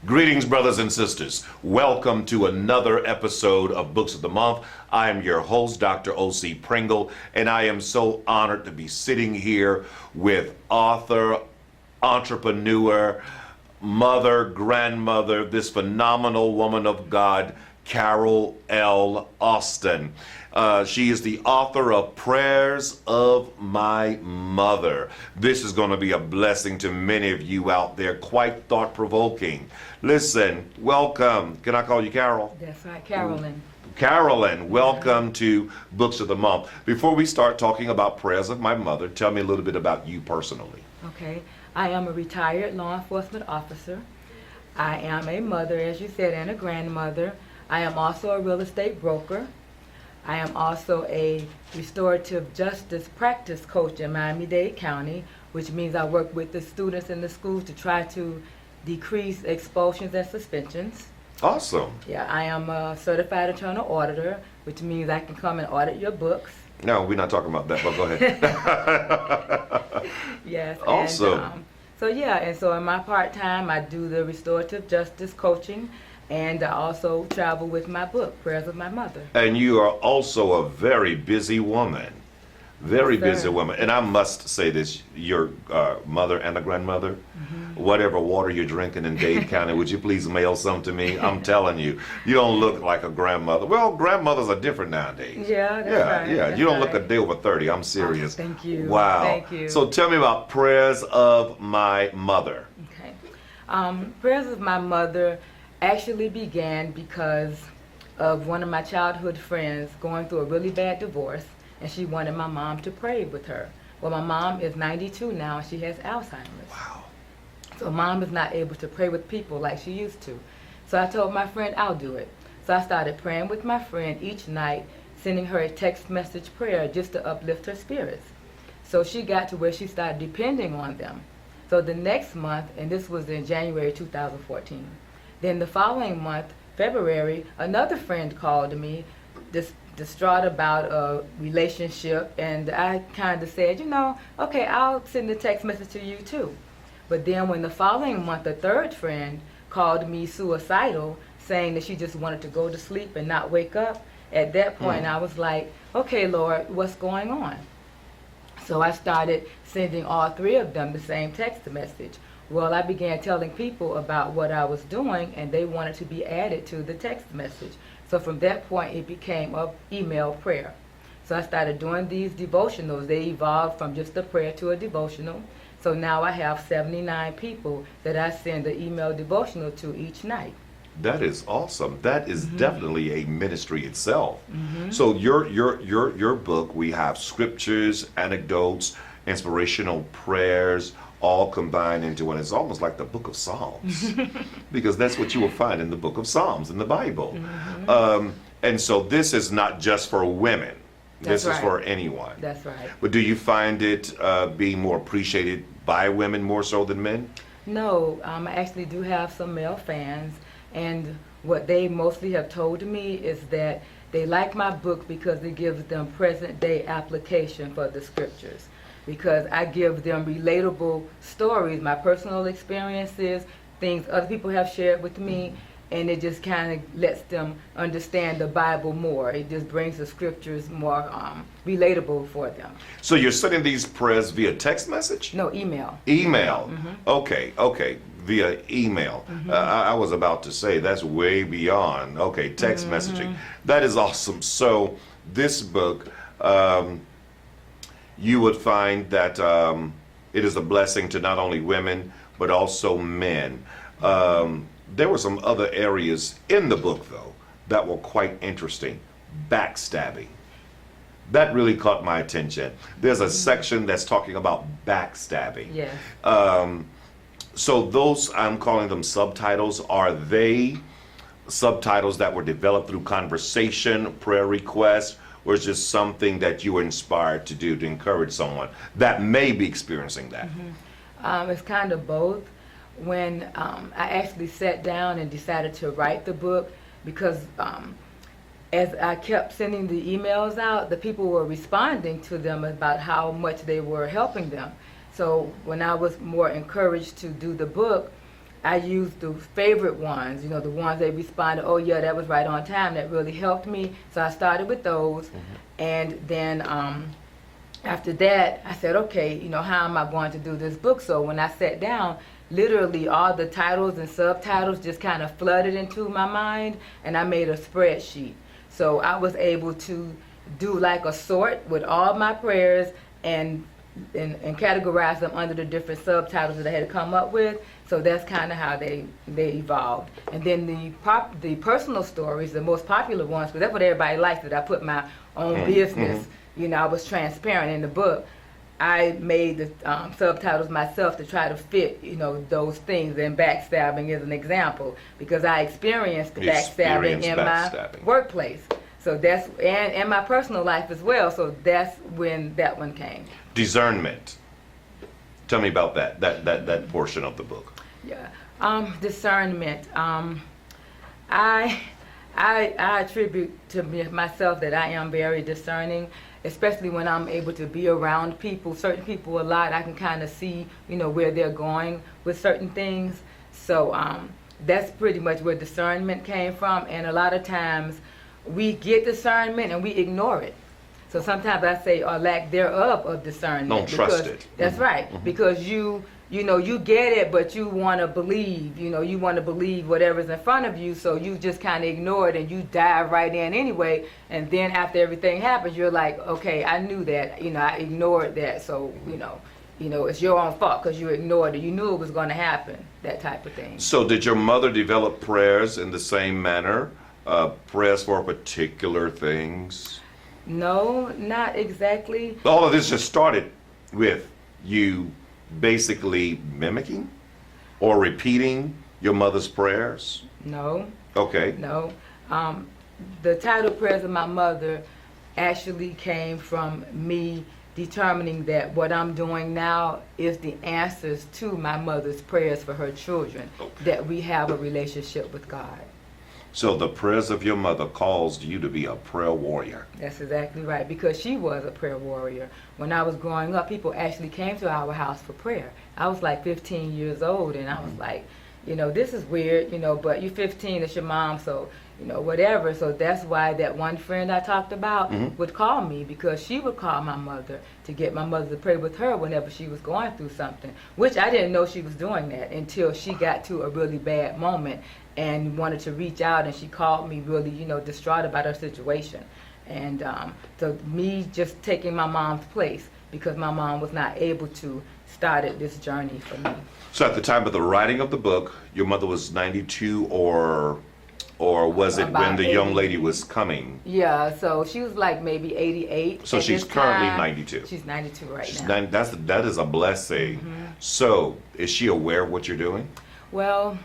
Greetings, brothers and sisters. Welcome to another episode of Books of the Month. I am your host, Dr. O.C. Pringle, and I am so honored to be sitting here with author, entrepreneur, mother, grandmother, this phenomenal woman of God, Carol L. Austin. She is the author of Prayers of My Mother. This is going to be a blessing to many of you out there, quite thought-provoking. Listen, welcome. Can I call you Carol? That's right, Carolyn. Carolyn, welcome to Books of the Month. Before we start talking about Prayers of My Mother, tell me a little bit about you personally. Okay, I am a retired law enforcement officer. I am a mother, as you said, and a grandmother. I am also a real estate broker. I am also a restorative justice practice coach in Miami-Dade County, which means I work with the students in the schools to try to decrease expulsions and suspensions. Awesome. Yeah, I am a certified internal auditor, which means I can come and audit your books. No, we're not talking about that, but go ahead. Yes. Awesome. And, so in my part-time, I do the restorative justice coaching, and I also travel with my book, Prayers of My Mother. And you are also a very busy woman. Very Yes, sir. busy woman. And I must say this, your mother and a grandmother, whatever water you're drinking in Dade County, would you please mail some to me? I'm telling you, you don't look like a grandmother. Well, grandmothers are different nowadays. Yeah, that's right. Yeah. That's You don't right. look a day over 30. I'm serious. Oh, thank you. Wow. Thank you. So tell me about Prayers of My Mother. Okay. Prayers of My Mother actually began because of one of my childhood friends going through a really bad divorce, and she wanted my mom to pray with her. Well, my mom is 92 now, and she has Alzheimer's. Wow. So mom is not able to pray with people like she used to. So I told my friend I'll do it. So I started praying with my friend each night, sending her a text message prayer just to uplift her spirits. So she got to where she started depending on them. So the next month, and this was in January 2014, then the following month, February, another friend called me, distraught about a relationship, and I kind of said, okay, I'll send a text message to you too. But then when the following month, a third friend called me suicidal, saying that she just wanted to go to sleep and not wake up, at that point I was like, okay, Lord, what's going on? So I started sending all three of them the same text message. Well, I began telling people about what I was doing, and they wanted to be added to the text message. So from that point, it became an email prayer. So I started doing these devotionals. They evolved from just a prayer to a devotional. So now I have 79 people that I send an email devotional to each night. That is awesome. That is definitely a ministry itself. So your book, we have scriptures, anecdotes, inspirational prayers, all combined into one. It's almost like the book of Psalms, because that's what you will find in the book of Psalms in the Bible. And so this is not just for women. That's This is right. for anyone. That's right. But do you find it being more appreciated by women more so than men? No, I actually do have some male fans, and what they mostly have told me is that they like my book because it gives them present-day application for the scriptures. Because I give them relatable stories, my personal experiences, things other people have shared with me, and it just kind of lets them understand the Bible more. It just brings the scriptures more relatable for them. So you're sending these prayers via text message? No, email. Email. Okay. Via email. I was about to say that's way beyond. Okay, text messaging. That is awesome. So this book, you would find that it is a blessing to not only women, but also men. There were some other areas in the book, though, that were quite interesting. Backstabbing. That really caught my attention. There's a section that's talking about backstabbing. Yes. So those, I'm calling them subtitles. Are they subtitles that were developed through conversation, prayer requests, or is just something that you were inspired to do to encourage someone that may be experiencing that? It's kind of both. When I actually sat down and decided to write the book, because as I kept sending the emails out, the people were responding to them about how much they were helping them. So when I was more encouraged to do the book, I used the favorite ones, you know, the ones they responded, oh yeah, that was right on time, that really helped me. So I started with those. And then after that, I said, okay, you know, how am I going to do this book? So when I sat down, literally all the titles and subtitles just kind of flooded into my mind, and I made a spreadsheet. So I was able to do like a sort with all my prayers and categorize them under the different subtitles that I had to come up with. So that's kind of how they evolved. And then the personal stories, the most popular ones, because that's what everybody likes, that I put my own business. You know, I was transparent in the book. I made the subtitles myself to try to fit, you know, those things. And backstabbing is an example, because I experienced backstabbing in my workplace. So that's, and my personal life as well. So that's when that one came. Discernment. Tell me about that portion of the book. Yeah, discernment. I attribute to myself that I am very discerning, especially when I'm able to be around people, certain people a lot. I can kind of see, you know, where they're going with certain things. So that's pretty much where discernment came from. And a lot of times we get discernment and we ignore it. So sometimes I say, or lack thereof of discernment. Don't trust it. That's right, because you know, you get it, but you want to believe, you know, you want to believe whatever's in front of you, so you just kind of ignore it and you dive right in anyway. And then after everything happens, you're like, okay, I knew that, you know, I ignored that, so, you know, it's your own fault because you ignored it. You knew it was going to happen, that type of thing. So did your mother develop prayers in the same manner, prayers for particular things? No, not exactly. All of this just started with you basically mimicking or repeating your mother's prayers? No. Okay. No. The title prayers of my mother actually came from me determining that what I'm doing now is the answers to my mother's prayers for her children, that we have a relationship with God. So the prayers of your mother caused you to be a prayer warrior. That's exactly right, because she was a prayer warrior. When I was growing up, people actually came to our house for prayer. I was like 15 years old, and I was like, you know, this is weird, you know, but you're 15, it's your mom, so, you know, whatever. So that's why that one friend I talked about would call me, because she would call my mother to get my mother to pray with her whenever she was going through something, which I didn't know she was doing that until she got to a really bad moment and wanted to reach out, and she called me really, you know, distraught about her situation. And so me just taking my mom's place, because my mom was not able to, started this journey for me. So at the time of the writing of the book, your mother was 92, or was it when the young lady was coming? Yeah, so she was like maybe 88. So she's currently 92. She's 92 right now. That is a blessing. So is she aware of what you're doing? Well,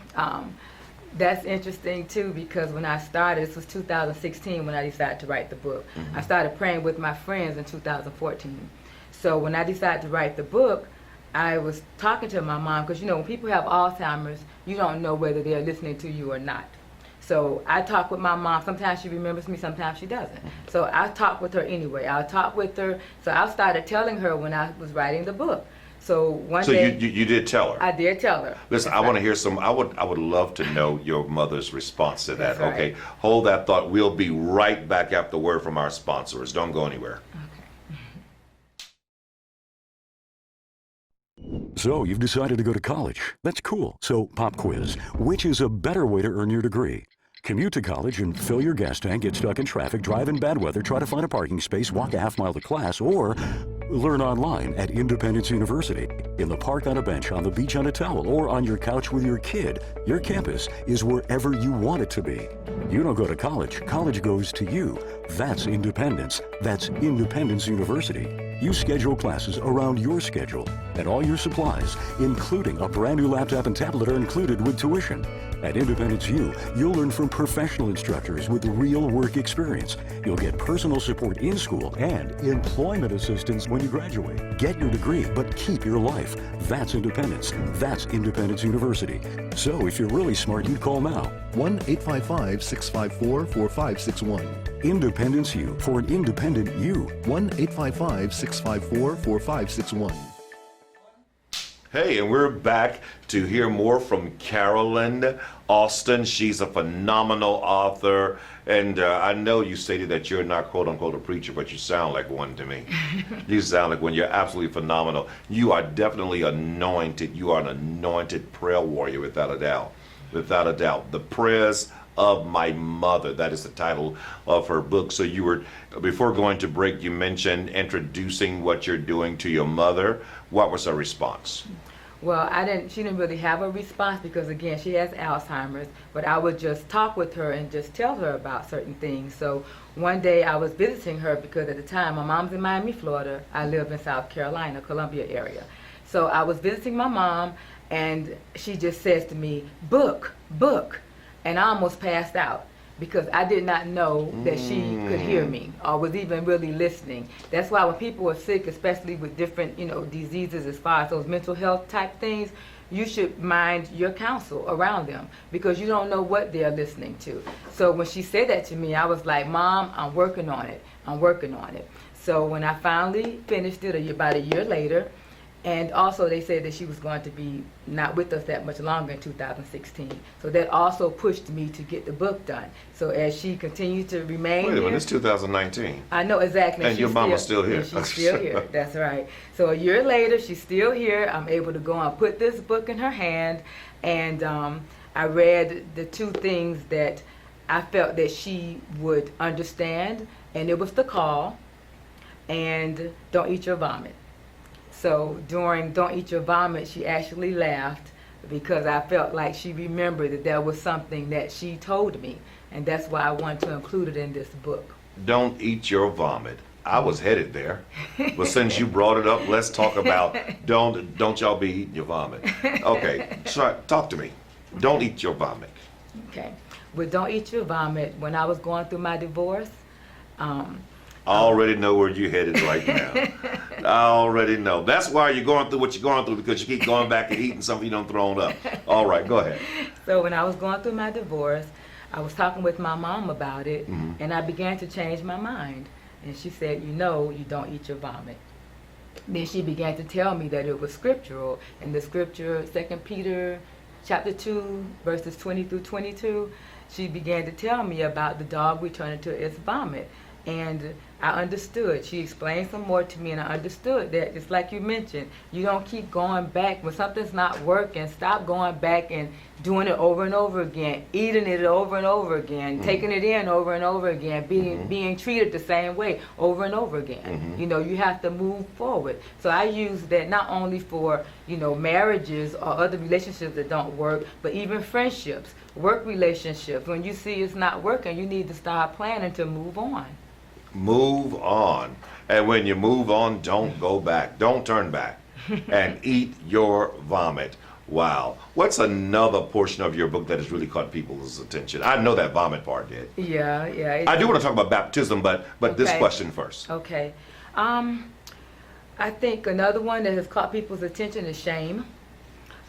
that's interesting too, because when I started, this was 2016 when I decided to write the book. I started praying with my friends in 2014. So when I decided to write the book, I was talking to my mom, because you know, when people have Alzheimer's, you don't know whether they're listening to you or not. So I talk with my mom. Sometimes she remembers me, sometimes she doesn't. So I talk with her anyway. I'll talk with her. So I started telling her when I was writing the book. So one day, you did tell her. I did tell her. Listen, I want to hear some. I would love to know your mother's response to that. That's right. Okay, hold that thought. We'll be right back after the word from our sponsors. Don't go anywhere. So you've decided to go to college. That's cool. So pop quiz. Which is a better way to earn your degree? Commute to college and fill your gas tank, get stuck in traffic, drive in bad weather, try to find a parking space, walk a half-mile to class, or learn online at Independence University. In the park on a bench, on the beach on a towel, or on your couch with your kid, your campus is wherever you want it to be. You don't go to college. College goes to you. That's independence. That's Independence University. You schedule classes around your schedule, and all your supplies, including a brand new laptop and tablet, are included with tuition. At Independence U, you'll learn from professional instructors with real work experience. You'll get personal support in school and employment assistance when you graduate. Get your degree, but keep your life. That's independence. That's Independence University. So if you're really smart, you'd call now. 1-855-654-4561. Independence U, for an independent you. 1-855-654-4561. Hey, and we're back to hear more from Carolyn Austin. She's a phenomenal author. And I know you stated that you're not, quote unquote, a preacher, but you sound like one to me. You sound like one. You're absolutely phenomenal. You are definitely anointed. You are an anointed prayer warrior, without a doubt. Without a doubt. The prayers of my mother. That is the title of her book. So you were, before going to break, you mentioned introducing what you're doing to your mother. What was her response? Well, she didn't really have a response because, again, she has Alzheimer's, but I would just talk with her and just tell her about certain things. So one day I was visiting her because at the time, my mom's in Miami, Florida. I live in South Carolina, Columbia area. So I was visiting my mom, and she just says to me, book, book. And I almost passed out because I did not know that she could hear me or was even really listening. That's why when people are sick, especially with different, diseases as far as those mental health type things, you should mind your counsel around them because you don't know what they're listening to. So when she said that to me, I was like, Mom, I'm working on it. I'm working on it. So when I finally finished it about a year later, and also they said that she was going to be not with us that much longer in 2016. So that also pushed me to get the book done. So as she continued to remain Wait a minute, here, it's 2019. I know exactly. And your mama's still here. And she's still here, that's right. So a year later, she's still here. I'm able to go and put this book in her hand. And I read the two things that I felt that she would understand. And it was the call and don't eat your vomit. So during Don't Eat Your Vomit, she actually laughed because I felt like she remembered that there was something that she told me. And that's why I wanted to include it in this book. Don't eat your vomit. I was headed there. But since you brought it up, let's talk about don't y'all be eating your vomit. Okay, so talk to me. Don't eat your vomit. Okay. With Don't Eat Your Vomit, when I was going through my divorce, I already know where you're headed right now. I already know. That's why you're going through what you're going through, because you keep going back and eating something you done thrown up. All right, go ahead. So when I was going through my divorce, I was talking with my mom about it, and I began to change my mind. And she said, you don't eat your vomit. Then she began to tell me that it was scriptural. In the scripture, 2 Peter chapter 2, verses 20 through 22, she began to tell me about the dog returning to its vomit. And I understood. She explained some more to me, and I understood that, just like you mentioned, you don't keep going back. When something's not working, stop going back and doing it over and over again, eating it over and over again, taking it in over and over again, being treated the same way over and over again. You have to move forward. So I use that not only for, marriages or other relationships that don't work, but even friendships, work relationships. When you see it's not working, you need to start planning to move on. Move on. And when you move on, don't go back. Don't turn back. And eat your vomit. Wow. What's another portion of your book that has really caught people's attention? I know that vomit part did. Yeah. I do want to talk about baptism, but this question first. Okay. I think another one that has caught people's attention is shame.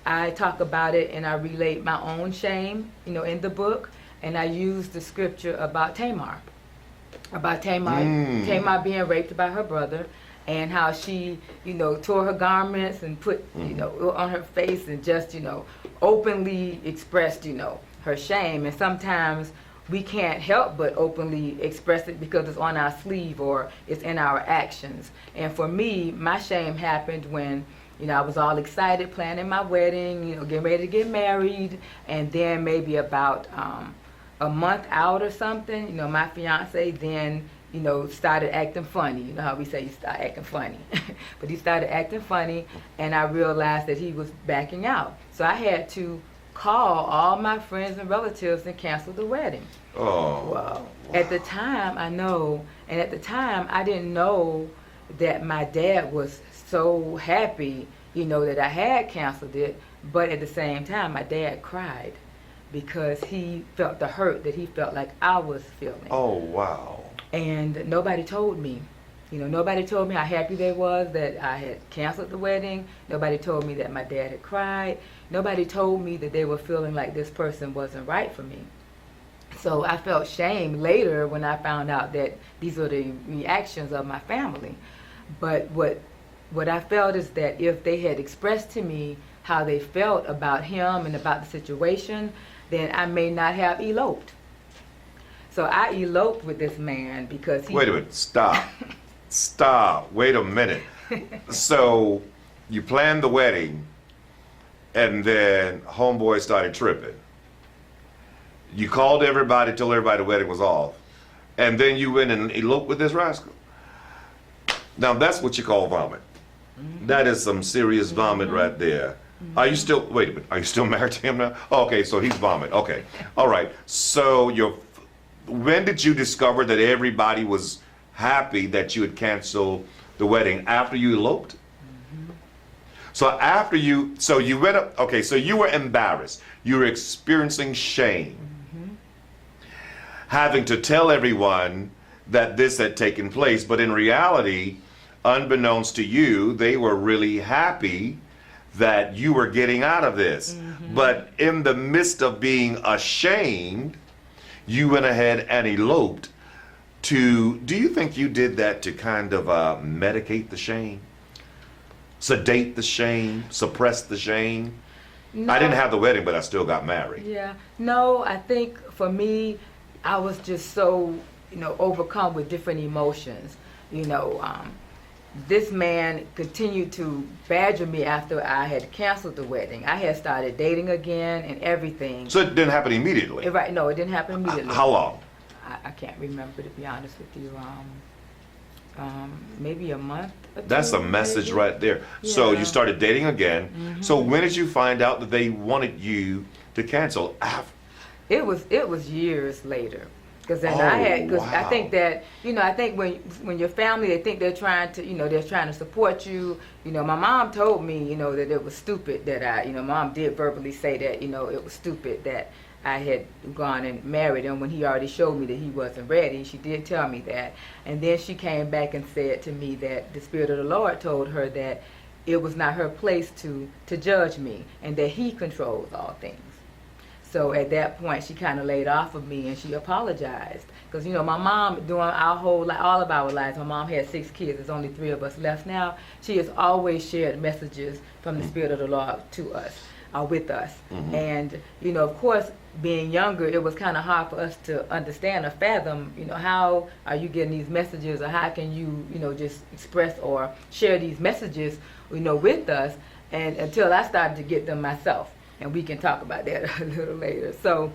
I talk about it and I relate my own shame, in the book. And I use the scripture about Tamar. Tamar being raped by her brother, and how she, tore her garments and put, on her face and just, openly expressed, her shame. And sometimes we can't help but openly express it because it's on our sleeve or it's in our actions. And for me, my shame happened when, I was all excited planning my wedding, getting ready to get married, and then maybe about a month out or something, my fiance then, started acting funny. You know how we say you start acting funny. But he started acting funny, and I realized that he was backing out. So I had to call all my friends and relatives and cancel the wedding. Oh. Wow. At the time, I know, and at the time, I didn't know that my dad was so happy, that I had canceled it. But at the same time, my dad cried because he felt the hurt that he felt like I was feeling. Oh, wow. And nobody told me. Nobody told me how happy they was that I had canceled the wedding. Nobody told me that my dad had cried. Nobody told me that they were feeling like this person wasn't right for me. So I felt shame later when I found out that these were the reactions of my family. But what what I felt is that if they had expressed to me how they felt about him and about the situation, then I may not have eloped. So I eloped with this man because he... Wait a minute, stop. Stop, wait a minute. So you planned the wedding and then homeboy started tripping. You called everybody, told everybody the wedding was off, and then you went and eloped with this rascal. Now that's what you call vomit. That is some serious vomit right there. Are you still, wait a minute, are you still married to him now? Oh, okay, so he's vomit, okay. All right, so when did you discover that everybody was happy that you had canceled the wedding? After you eloped? So you went up, okay, so you were embarrassed. You were experiencing shame. Having to tell everyone that this had taken place, but in reality, unbeknownst to you, they were really happy that you were getting out of this. But in the midst of being ashamed, you went ahead and eloped do you think you did that to kind of medicate the shame? Sedate the shame? Suppress the shame? No. I didn't have the wedding, but I still got married. Yeah. No, I think for me, I was just so, overcome with different emotions. This man continued to badger me after I had canceled the wedding. I had started dating again and everything. So it didn't happen immediately? Right, no, it didn't happen immediately. How long? I can't remember, to be honest with you. Maybe a month or two. That's a message maybe. right there. Yeah. So you started dating again. So when did you find out that they wanted you to cancel? It was years later. Because then I think that, I think when your family, they think they're trying to support you. My mom told me, that it was stupid that Mom did verbally say that, it was stupid that I had gone and married him when he already showed me that he wasn't ready. She did tell me that. And then she came back and said to me that the Spirit of the Lord told her that it was not her place to judge me and that he controls all things. So at that point, she kind of laid off of me and she apologized. Because, my mom, during all of our lives, my mom had 6 kids. There's only 3 of us left now. She has always shared messages from the Spirit of the Lord to us, with us. And, of course, being younger, it was kind of hard for us to understand or fathom, how are you getting these messages, or how can you, just express or share these messages, with us, and until I started to get them myself. And we can talk about that a little later. So,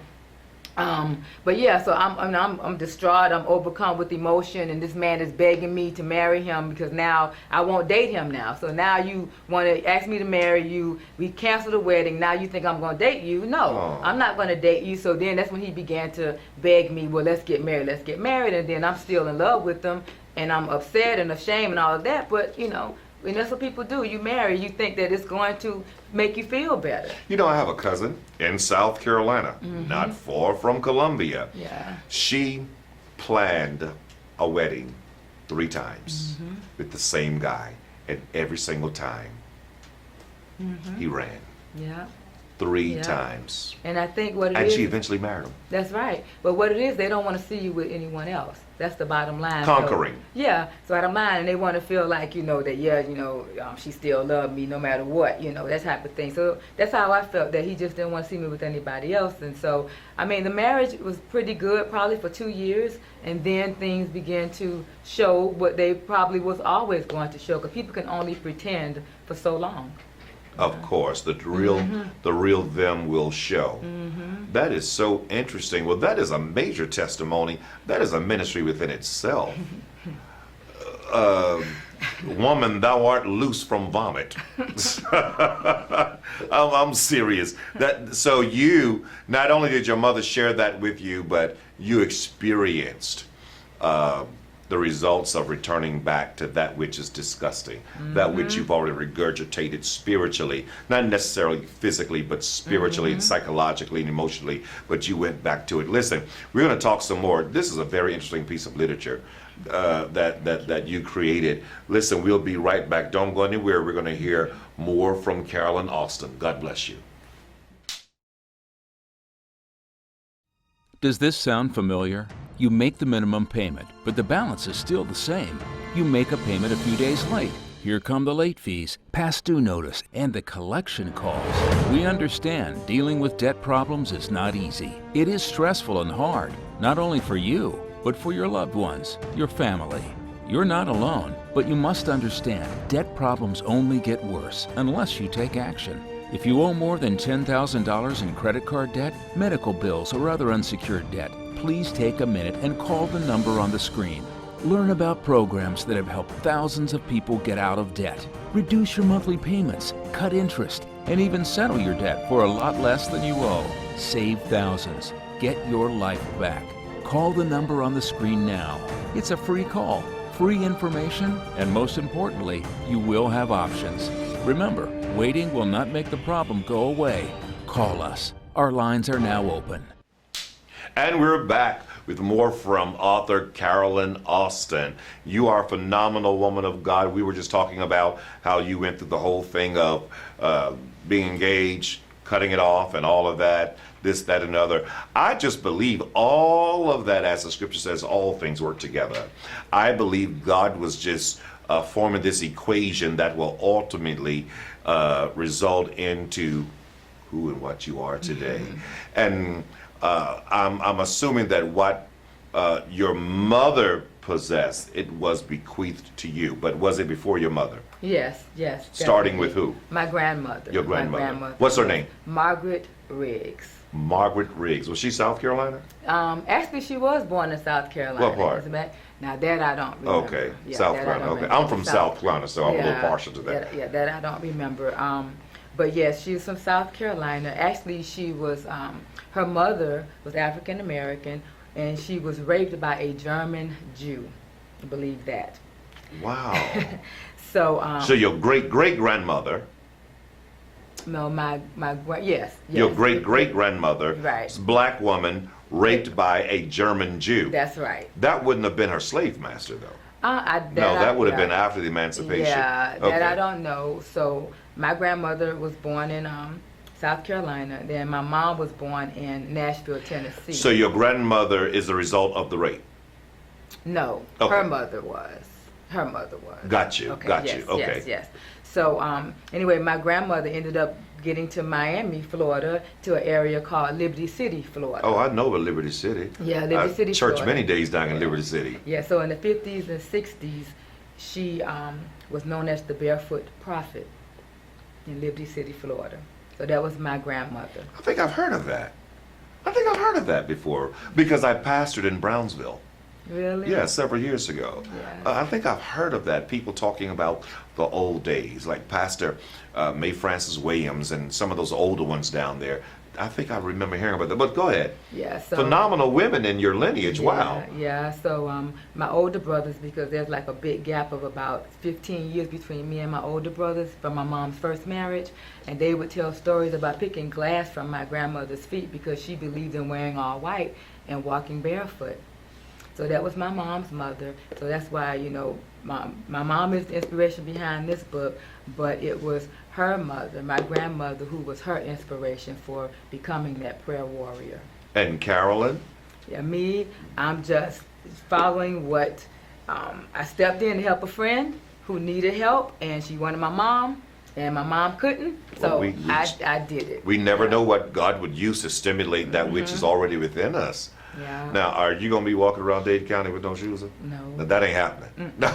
but yeah, so I'm distraught. I'm overcome with emotion, and this man is begging me to marry him because now I won't date him now. So now you want to ask me to marry you. We canceled the wedding. Now you think I'm going to date you? No, I'm not going to date you. So then that's when he began to beg me. Well, let's get married. Let's get married. And then I'm still in love with him, and I'm upset and ashamed and all of that. But and that's what people do. You marry, you think that it's going to make you feel better. I have a cousin in South Carolina, not far from Columbia. Yeah. She planned a wedding 3 times with the same guy, and every single time he ran. Yeah. 3 times. And I think what it is... And she eventually married him. That's right. But what it is, they don't want to see you with anyone else. That's the bottom line. Conquering. So, yeah. So bottom line, and they want to feel like, that, she still loved me no matter what, that type of thing. So that's how I felt, that he just didn't want to see me with anybody else. And so, the marriage was pretty good, probably for 2 years. And then things began to show what they probably was always going to show, because people can only pretend for so long. Of course, the real them will show. That is so interesting. Well, that is a major testimony. That is a ministry within itself. Woman, thou art loose from vomit. I'm serious. So you, not only did your mother share that with you, but you experienced the results of returning back to that which is disgusting, that which you've already regurgitated spiritually, not necessarily physically, but spiritually and psychologically and emotionally, but you went back to it. Listen, we're going to talk some more. This is a very interesting piece of literature that you created. Listen, we'll be right back. Don't go anywhere. We're going to hear more from Carolyn Austin. God bless you. Does this sound familiar? You make the minimum payment, but the balance is still the same. You make a payment a few days late. Here come the late fees, past due notice, and the collection calls. We understand dealing with debt problems is not easy. It is stressful and hard, not only for you, but for your loved ones, your family. You're not alone, but you must understand debt problems only get worse unless you take action. If you owe more than $10,000 in credit card debt, medical bills, or other unsecured debt, please take a minute and call the number on the screen. Learn about programs that have helped thousands of people get out of debt. Reduce your monthly payments, cut interest, and even settle your debt for a lot less than you owe. Save thousands. Get your life back. Call the number on the screen now. It's a free call, free information, and most importantly, you will have options. Remember, waiting will not make the problem go away. Call us. Our lines are now open. And we're back with more from author Carolyn Austin. You are a phenomenal woman of God. We were just talking about how you went through the whole thing of being engaged, cutting it off, and all of that, this, that, and other. I just believe all of that, as the scripture says, all things work together. I believe God was just forming this equation that will ultimately result into who and what you are today. And I'm assuming that what your mother possessed, it was bequeathed to you, but was it before your mother? Yes. Starting definitely. with who? My grandmother. Your grandmother. My grandmother. What's her name? Margaret Riggs. Margaret Riggs. Was she South Carolina? Actually, she was born in South Carolina. What part? Now that I don't remember. Okay, Yeah, South that I Carolina. don't Okay, remember. I'm from South Carolina, so I'm a little partial to that. That I don't remember. But yes, she was from South Carolina. Actually, she was. Her mother was African American, and she was raped by a German Jew. I believe that. Wow. So. So your great grandmother. No, yes. Your great grandmother. Right. Black woman raped by a German Jew. That's right. That wouldn't have been her slave master, though. That would have been after the emancipation. Yeah, Okay. that I don't know. So my grandmother was born in South Carolina. Then my mom was born in Nashville, Tennessee. So your grandmother is the result of the rape? No, Okay. her mother was. Got you. Okay. Yes. So anyway, my grandmother ended up getting to Miami, Florida, to an area called Liberty City, Florida. Oh, I know of Liberty City. Yeah, Liberty City, Church Florida. many days down in Liberty City. Yeah, so in the 50s and 60s, she was known as the Barefoot Prophet in Liberty City, Florida. So that was my grandmother. I think I've heard of that before because I pastored in Brownsville. Really? Yeah, several years ago. Yes. I think I've heard of that. People talking about the old days, like Pastor May Francis Williams and some of those older ones down there. I think I remember hearing about that. But go ahead. Yeah. So, phenomenal women in your lineage. Yeah, Wow. Yeah. So my older brothers, because there's like a big gap of about 15 years between me and my older brothers from my mom's first marriage, and they would tell stories about picking glass from my grandmother's feet because she believed in wearing all white and walking barefoot. So that was my mom's mother. So that's why, my mom is the inspiration behind this book, but it was her mother, my grandmother, who was her inspiration for becoming that prayer warrior. And Carolyn? Yeah, me, I'm just following what I stepped in to help a friend who needed help, and she wanted my mom, and my mom couldn't, so I did it. We never know what God would use to stimulate that which is already within us. Yeah. Now, are you going to be walking around Dade County with no shoes on? No. Now, that ain't happening. No.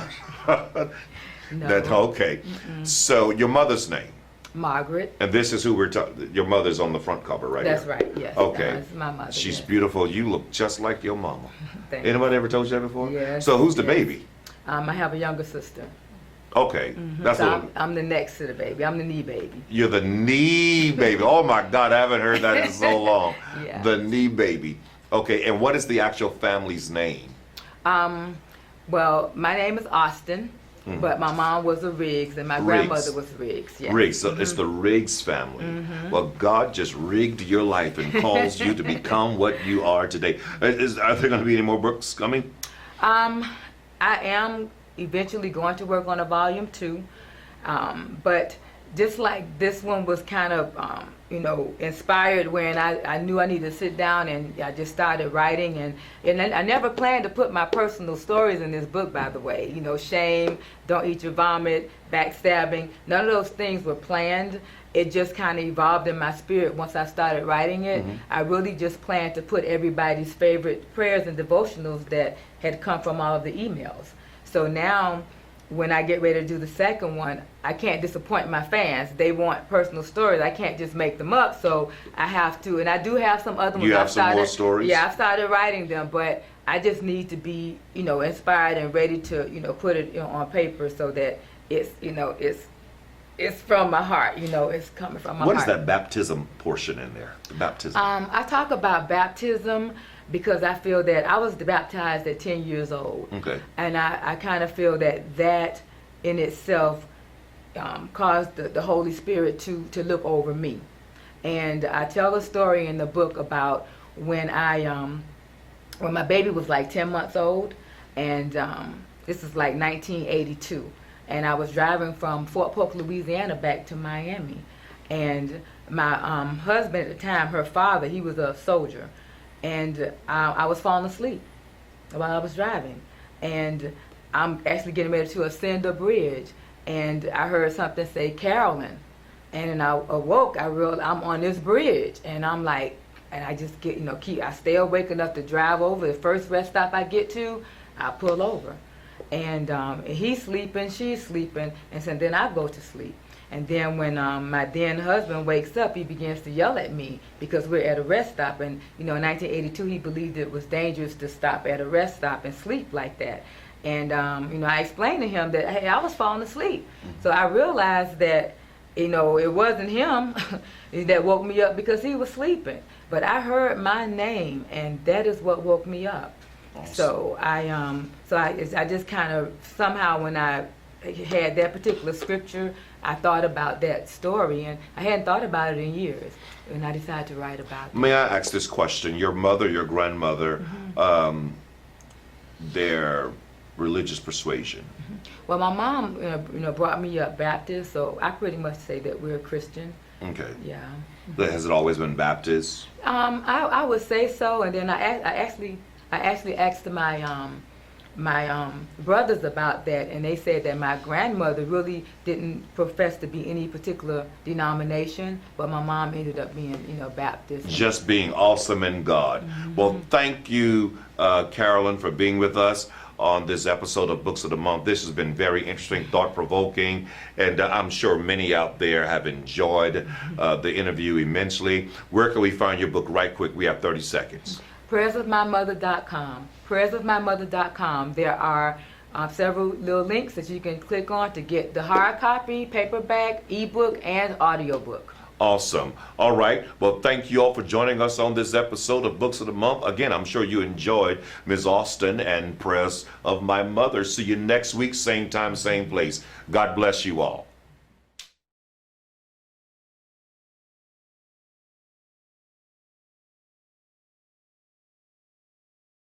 That's okay. So, your mother's name? Margaret. And this is who we're talking. Your mother's on the front cover, right? That's here. right. Yes. Okay. That's my mother. She's yes. beautiful. You look just like your mama. Thank Anybody ever told you that before? Yes. So, who's the yes. baby? I have a younger sister. Okay. That's So a little. I'm the next to the baby. I'm the knee baby. You're the knee baby. Oh my God, I haven't heard that in so long. Yeah. The knee baby. Okay, and what is the actual family's name? Well, my name is Austin, but my mom was a Riggs, and my grandmother was Riggs. Yes. Riggs. So it's the Riggs family. Well, God just rigged your life and calls you to become what you are today. Are there going to be any more books coming? I am eventually going to work on a volume 2, but just like this one was kind of, inspired when I knew I needed to sit down, and I just started writing. And I never planned to put my personal stories in this book, by the way. Shame, don't eat your vomit, backstabbing, none of those things were planned. It just kind of evolved in my spirit once I started writing it. I really just planned to put everybody's favorite prayers and devotionals that had come from all of the emails. So now, when I get ready to do the second one, I can't disappoint my fans. They want personal stories. I can't just make them up, so I have to. And I do have some other ones. You have some more stories? Yeah, I've started writing them, but I just need to be, inspired and ready to, put it on paper so that it's from my heart. It's coming from my heart. What is that baptism portion in there? The baptism. I talk about baptism because I feel that I was baptized at 10 years old. Okay. And I kind of feel that in itself caused the Holy Spirit to look over me. And I tell a story in the book about when when my baby was like 10 months old, and this is like 1982. And I was driving from Fort Polk, Louisiana back to Miami. And my husband at the time, her father, he was a soldier. And I was falling asleep while I was driving. And I'm actually getting ready to ascend a bridge. And I heard something say, Carolyn. And then I awoke, I realized I'm on this bridge. And I'm like, and I just get, I stay awake enough to drive over. The first rest stop I get to, I pull over. And he's sleeping, she's sleeping, and so then I go to sleep. And then when my then husband wakes up, he begins to yell at me because we're at a rest stop. And, in 1982, he believed it was dangerous to stop at a rest stop and sleep like that. And, I explained to him that, hey, I was falling asleep. So I realized that, it wasn't him that woke me up because he was sleeping. But I heard my name, and that is what woke me up. Awesome. So I just kind of somehow, when I had that particular scripture, I thought about that story, and I hadn't thought about it in years, and I decided to write about it. May I ask this question? Your mother, your grandmother, their religious persuasion. Well, my mom, brought me up Baptist, so I pretty much say that we're Christian. Okay. Yeah. Has it always been Baptist? I would say so, and then I actually asked my brothers about that, and they said that my grandmother really didn't profess to be any particular denomination, but my mom ended up being, Baptist. Just being awesome in God. Well, thank you, Carolyn, for being with us on this episode of Books of the Month. This has been very interesting, thought-provoking, and I'm sure many out there have enjoyed the interview immensely. Where can we find your book? Right quick, we have 30 seconds. prayersofmymother.com. prayersofmymother.com. There are several little links that you can click on to get the hard copy, paperback, ebook, and audiobook. Awesome. All right. Well, thank you all for joining us on this episode of Books of the Month. Again, I'm sure you enjoyed Ms. Austin and Prayers of My Mother. See you next week, same time, same place. God bless you all.